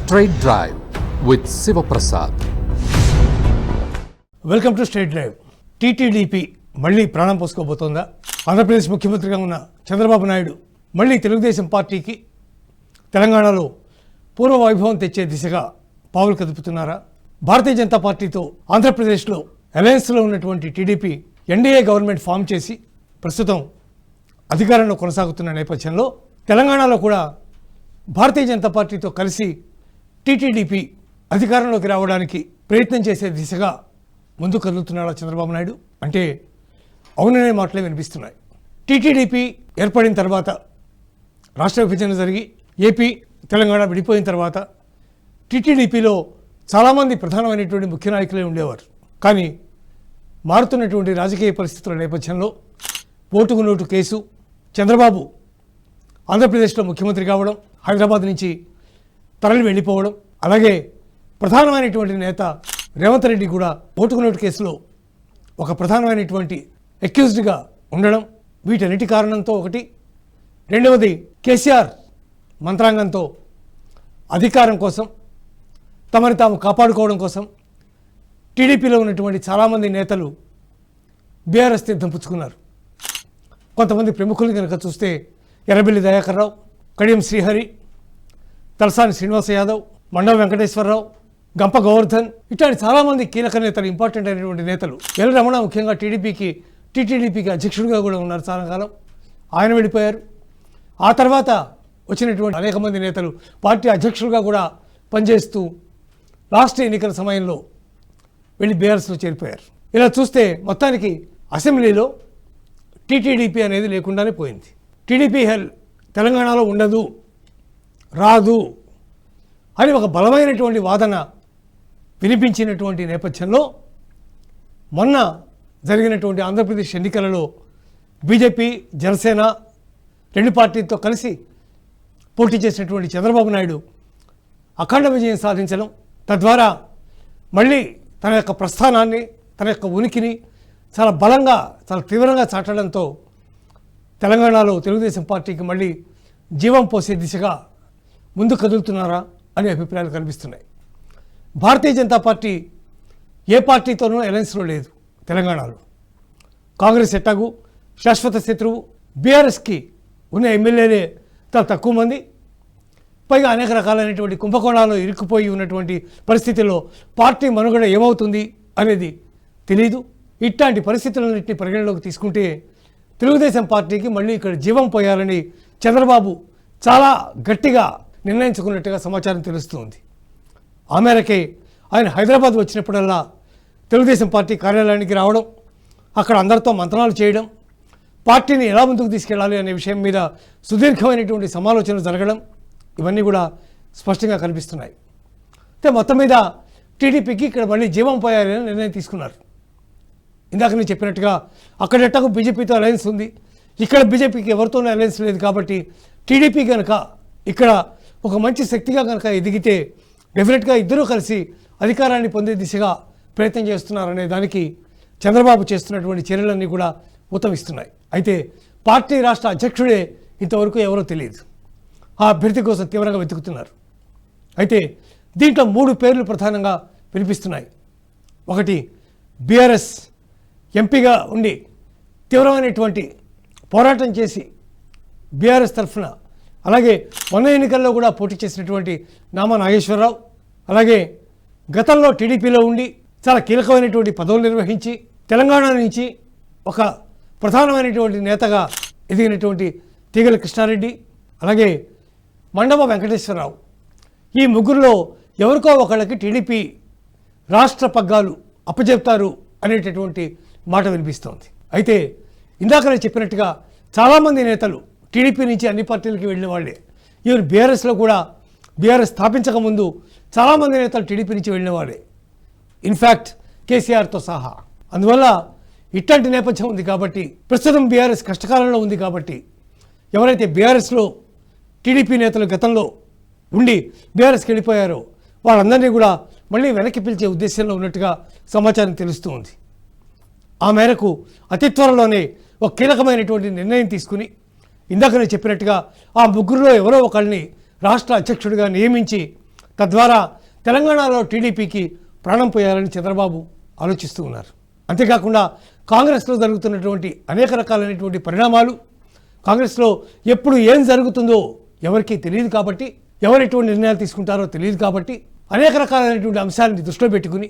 Straight Drive with Siva Prasad. Welcome to straight drive. TTDP మళ్ళీ ప్రాణం పోసుకోబోతోందా? ఆంధ్రప్రదేశ్ ముఖ్యమంత్రిగా ఉన్న చంద్రబాబు నాయుడు మళ్ళీ తెలుగుదేశం పార్టీకి తెలంగాణలో పూర్వ వైభవం తెచ్చే దిశగా పావులు కదుపుతున్నారా? భారతీయ జనతా పార్టీతో ఆంధ్రప్రదేశ్లో అలయన్స్లో ఉన్నటువంటి టీడీపీ ఎన్డీఏ గవర్నమెంట్ ఫామ్ చేసి ప్రస్తుతం అధికారంలో కొనసాగుతున్న నేపథ్యంలో తెలంగాణలో కూడా భారతీయ జనతా పార్టీతో కలిసి టీటీడీపీ అధికారంలోకి రావడానికి ప్రయత్నం చేసే దిశగా ముందు కదులుతున్నాడా చంద్రబాబు నాయుడు? అంటే అవుననే మాటలే వినిపిస్తున్నాయి. టీటీడీపీ ఏర్పడిన తర్వాత, రాష్ట్ర విభజన జరిగి ఏపీ తెలంగాణ విడిపోయిన తర్వాత టీటీడీపీలో చాలామంది ప్రధానమైనటువంటి ముఖ్య నాయకులే ఉండేవారు. కానీ మారుతున్నటువంటి రాజకీయ పరిస్థితుల నేపథ్యంలో ఓటుకు నోటు కేసు, చంద్రబాబు ఆంధ్రప్రదేశ్లో ముఖ్యమంత్రి కావడం, హైదరాబాద్ నుంచి తరలి వెళ్ళిపోవడం, అలాగే ప్రధానమైనటువంటి నేత రేవంత్ రెడ్డి కూడా ఓటుకు నోటు కేసులో ఒక ప్రధానమైనటువంటి అక్యూజ్డ్గా ఉండడం, వీటన్నిటి కారణంతో ఒకటి. రెండవది, కేసీఆర్ మంత్రాంగంతో అధికారం కోసం, తమని తాము కాపాడుకోవడం కోసం టీడీపీలో ఉన్నటువంటి చాలామంది నేతలు బీఆర్ఎస్ తీర్థం పుచ్చుకున్నారు. కొంతమంది ప్రముఖులు కనుక చూస్తే ఎర్రబెల్లి దయాకర్ రావు, కడియం శ్రీహరి, తలసాని శ్రీనివాస యాదవ్, మండవ వెంకటేశ్వరరావు, గంప గోవర్ధన్, ఇట్లాంటి చాలామంది కీలక నేతలు, ఇంపార్టెంట్ అయినటువంటి నేతలు. ఎల్ రమణ ముఖ్యంగా టీటీడీపీకి అధ్యక్షుడిగా కూడా ఉన్నారు చాలా కాలం. ఆయన వెళ్ళిపోయారు. ఆ తర్వాత వచ్చినటువంటి అనేక మంది నేతలు పార్టీ అధ్యక్షులుగా కూడా పనిచేస్తూ లాస్ట్ ఎన్నికల సమయంలో వెళ్ళి బీఆర్ఎస్లో చేరిపోయారు. ఇలా చూస్తే మొత్తానికి అసెంబ్లీలో టీటీడీపీ అనేది లేకుండానే పోయింది. టీడీపీ తెలంగాణలో ఉండదు, రాదు అని ఒక బలమైనటువంటి వాదన వినిపించినటువంటి నేపథ్యంలో మొన్న జరిగినటువంటి ఆంధ్రప్రదేశ్ ఎన్నికలలో బీజేపీ, జనసేన రెండు పార్టీలతో కలిసి పోటీ చేసినటువంటి చంద్రబాబు నాయుడు అఖండ విజయం సాధించడం, తద్వారా మళ్ళీ తన యొక్క ప్రస్థానాన్ని, తన యొక్క ఉనికిని చాలా బలంగా, చాలా తీవ్రంగా చాటడంతో తెలంగాణలో తెలుగుదేశం పార్టీకి మళ్ళీ జీవం పోసే దిశగా ముందు కదులుతున్నారా అనే అభిప్రాయాలు కనిపిస్తున్నాయి. భారతీయ జనతా పార్టీ ఏ పార్టీతోనూ అలయన్స్లో లేదు తెలంగాణలో. కాంగ్రెస్ ఎట్టాగు శాశ్వత శత్రువు, బీఆర్ఎస్కి ఉన్న ఎమ్మెల్యేలే చాలా తక్కువ మంది, పైగా అనేక రకాలైనటువంటి కుంభకోణాల్లో ఇరుక్కుపోయి ఉన్నటువంటి పరిస్థితుల్లో పార్టీ మనుగడ ఏమవుతుంది అనేది తెలీదు. ఇట్లాంటి పరిస్థితులన్నింటినీ పరిగణలోకి తీసుకుంటే తెలుగుదేశం పార్టీకి మళ్ళీ ఇక్కడ జీవం పోయాలని చంద్రబాబు చాలా గట్టిగా నిర్ణయించుకున్నట్టుగా సమాచారం తెలుస్తుంది. ఆ మేరకే ఆయన హైదరాబాద్ వచ్చినప్పుడల్లా తెలుగుదేశం పార్టీ కార్యాలయానికి రావడం, అక్కడ అందరితో మంత్రాలు చేయడం, పార్టీని ఎలా ముందుకు తీసుకెళ్లాలి అనే విషయం మీద సుదీర్ఘమైనటువంటి సమాలోచనలు జరగడం, ఇవన్నీ కూడా స్పష్టంగా కనిపిస్తున్నాయి. అయితే మొత్తం మీద టీడీపీకి ఇక్కడ మళ్ళీ జీవం పోయాలని నిర్ణయం తీసుకున్నారు. ఇందాక నేను చెప్పినట్టుగా అక్కడెట్టకు బీజేపీతో అలయన్స్ ఉంది, ఇక్కడ బీజేపీకి ఎవరితోనూ అలయన్స్ లేదు. కాబట్టి టీడీపీ కనుక ఇక్కడ ఒక మంచి శక్తిగా కనుక ఎదిగితే డెఫినెట్గా ఇద్దరూ కలిసి అధికారాన్ని పొందే దిశగా ప్రయత్నం చేస్తున్నారనే దానికి చంద్రబాబు చేస్తున్నటువంటి చర్యలన్నీ కూడా ఊతమిస్తున్నాయి. అయితే పార్టీ రాష్ట్ర అధ్యక్షుడే ఇంతవరకు ఎవరో తెలియదు. ఆ అభ్యర్థి కోసం తీవ్రంగా వెతుకుతున్నారు. అయితే దీంట్లో 3 పేర్లు ప్రధానంగా వినిపిస్తున్నాయి. ఒకటి, బీఆర్ఎస్ ఎంపీగా ఉండి తీవ్రమైనటువంటి పోరాటం చేసి బీఆర్ఎస్ తరఫున, అలాగే మొన్న ఎన్నికల్లో కూడా పోటీ చేసినటువంటి నామా నాగేశ్వరరావు, అలాగే గతంలో టీడీపీలో ఉండి చాలా కీలకమైనటువంటి పదవులు నిర్వహించి తెలంగాణ నుంచి ఒక ప్రధానమైనటువంటి నేతగా ఎదిగినటువంటి తీగల కృష్ణారెడ్డి, అలాగే మండవ వెంకటేశ్వరరావు. ఈ ముగ్గురులో ఎవరికో ఒకళ్ళకి టీడీపీ రాష్ట్ర పగ్గాలు అప్పచెప్తారు అనేటటువంటి మాట వినిపిస్తోంది. అయితే ఇందాక నేను చెప్పినట్టుగా చాలామంది నేతలు టీడీపీ నుంచి అన్ని పార్టీలకి వెళ్ళిన వాళ్ళే. ఈవెన్ బీఆర్ఎస్లో కూడా బీఆర్ఎస్ స్థాపించకముందు చాలామంది నేతలు టీడీపీ నుంచి వెళ్ళిన వాళ్ళే, ఇన్ఫ్యాక్ట్ కేసీఆర్తో సహా. అందువల్ల ఇట్లాంటి నేపథ్యం ఉంది కాబట్టి, ప్రస్తుతం బీఆర్ఎస్ కష్టకాలంలో ఉంది కాబట్టి, ఎవరైతే బీఆర్ఎస్లో టీడీపీ నేతలు గతంలో ఉండి బీఆర్ఎస్కి వెళ్ళిపోయారో వాళ్ళందరినీ కూడా మళ్ళీ వెనక్కి పిలిచే ఉద్దేశంలో ఉన్నట్టుగా సమాచారం తెలుస్తూ ఉంది. ఆ మేరకు అతి త్వరలోనే ఒక కీలకమైనటువంటి నిర్ణయం తీసుకుని, ఇందాక నేను చెప్పినట్టుగా ఆ ముగ్గురులో ఎవరో ఒకళ్ళని రాష్ట్ర అధ్యక్షుడిగా నియమించి తద్వారా తెలంగాణలో టీడీపీకి ప్రాణం పోయాలని చంద్రబాబు ఆలోచిస్తూ ఉన్నారు. అంతేకాకుండా కాంగ్రెస్లో జరుగుతున్నటువంటి అనేక రకాలైనటువంటి పరిణామాలు, కాంగ్రెస్లో ఎప్పుడు ఏం జరుగుతుందో ఎవరికీ తెలియదు కాబట్టి, ఎవరు ఎటువంటి నిర్ణయాలు తీసుకుంటారో తెలియదు కాబట్టి, అనేక రకాలైనటువంటి అంశాలని దృష్టిలో పెట్టుకుని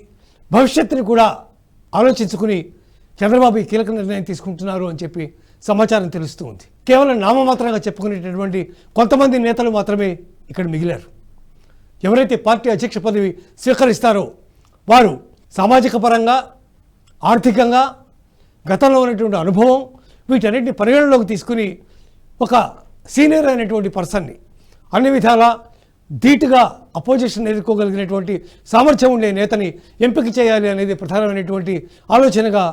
భవిష్యత్తుని కూడా ఆలోచించుకుని చంద్రబాబు ఈ కీలక నిర్ణయం తీసుకుంటున్నారు అని చెప్పి సమాచారం తెలుస్తూ ఉంది. కేవలం నామమాత్రంగా చెప్పుకునేటటువంటి కొంతమంది నేతలు మాత్రమే ఇక్కడ మిగిలారు. ఎవరైతే పార్టీ అధ్యక్ష పదవి స్వీకరిస్తారో వారు సామాజిక పరంగా, ఆర్థికంగా, గతంలో ఉన్నటువంటి అనుభవం వీటన్నిటిని పరిగణలోకి తీసుకుని ఒక సీనియర్ అయినటువంటి పర్సన్ని, అన్ని విధాలా ధీటుగా అపోజిషన్ ఎదుర్కోగలిగినటువంటి సామర్థ్యం ఉండే నేతని ఎంపిక చేయాలి అనేది ప్రధానమైనటువంటి ఆలోచనగా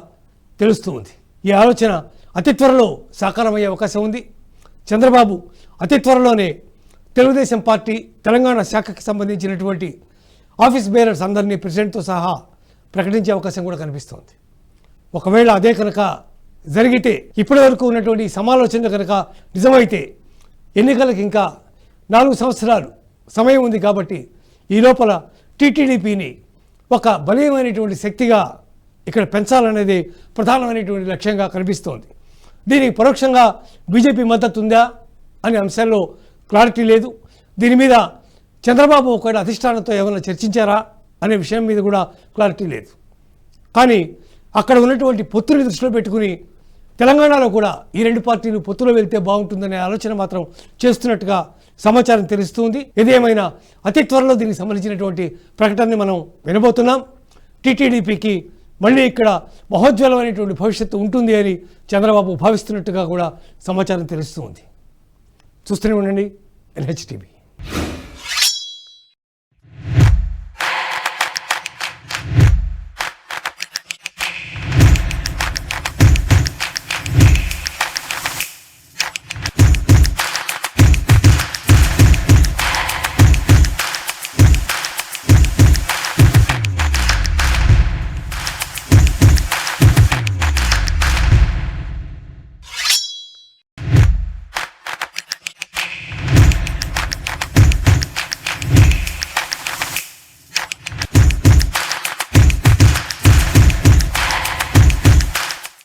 తెలుస్తూ ఉంది. ఈ ఆలోచన అతి త్వరలో సాకారమయ్యే అవకాశం ఉంది. చంద్రబాబు అతి త్వరలోనే తెలుగుదేశం పార్టీ తెలంగాణ శాఖకి సంబంధించినటువంటి ఆఫీస్ బేరర్స్ అందరినీ ప్రెసిడెంట్తో సహా ప్రకటించే అవకాశం కూడా కనిపిస్తోంది. ఒకవేళ అదే కనుక జరిగితే, ఇప్పటి వరకు ఉన్నటువంటి సమాలోచన కనుక నిజమైతే, ఎన్నికలకు ఇంకా 4 సంవత్సరాలు సమయం ఉంది కాబట్టి ఈ లోపల టీటీడీపీని ఒక బలీయమైనటువంటి శక్తిగా ఇక్కడ పెంచాలనేది ప్రధానమైనటువంటి లక్ష్యంగా కనిపిస్తోంది. దీనికి పరోక్షంగా బీజేపీ మద్దతు ఉందా అనే అంశాల్లో క్లారిటీ లేదు. దీని మీద చంద్రబాబు ఒకవేళ అధిష్టానంతో ఏమైనా చర్చించారా అనే విషయం మీద కూడా క్లారిటీ లేదు. కానీ అక్కడ ఉన్నటువంటి పొత్తుని దృష్టిలో పెట్టుకుని తెలంగాణలో కూడా ఈ 2 పార్టీలు పొత్తులో వెళ్తే బాగుంటుందనే ఆలోచన మాత్రం చేస్తున్నట్టుగా సమాచారం తెలుస్తుంది. ఏదేమైనా అతి త్వరలో దీనికి సంబంధించినటువంటి ప్రకటనని మనం వినబోతున్నాం. టీటీడీపీకి మళ్ళీ ఇక్కడ మహోజ్వలమైనటువంటి భవిష్యత్తు ఉంటుంది అని చంద్రబాబు భావిస్తున్నట్టుగా కూడా సమాచారం తెలుస్తుంది. చూస్తూనే ఉండండి NHTV.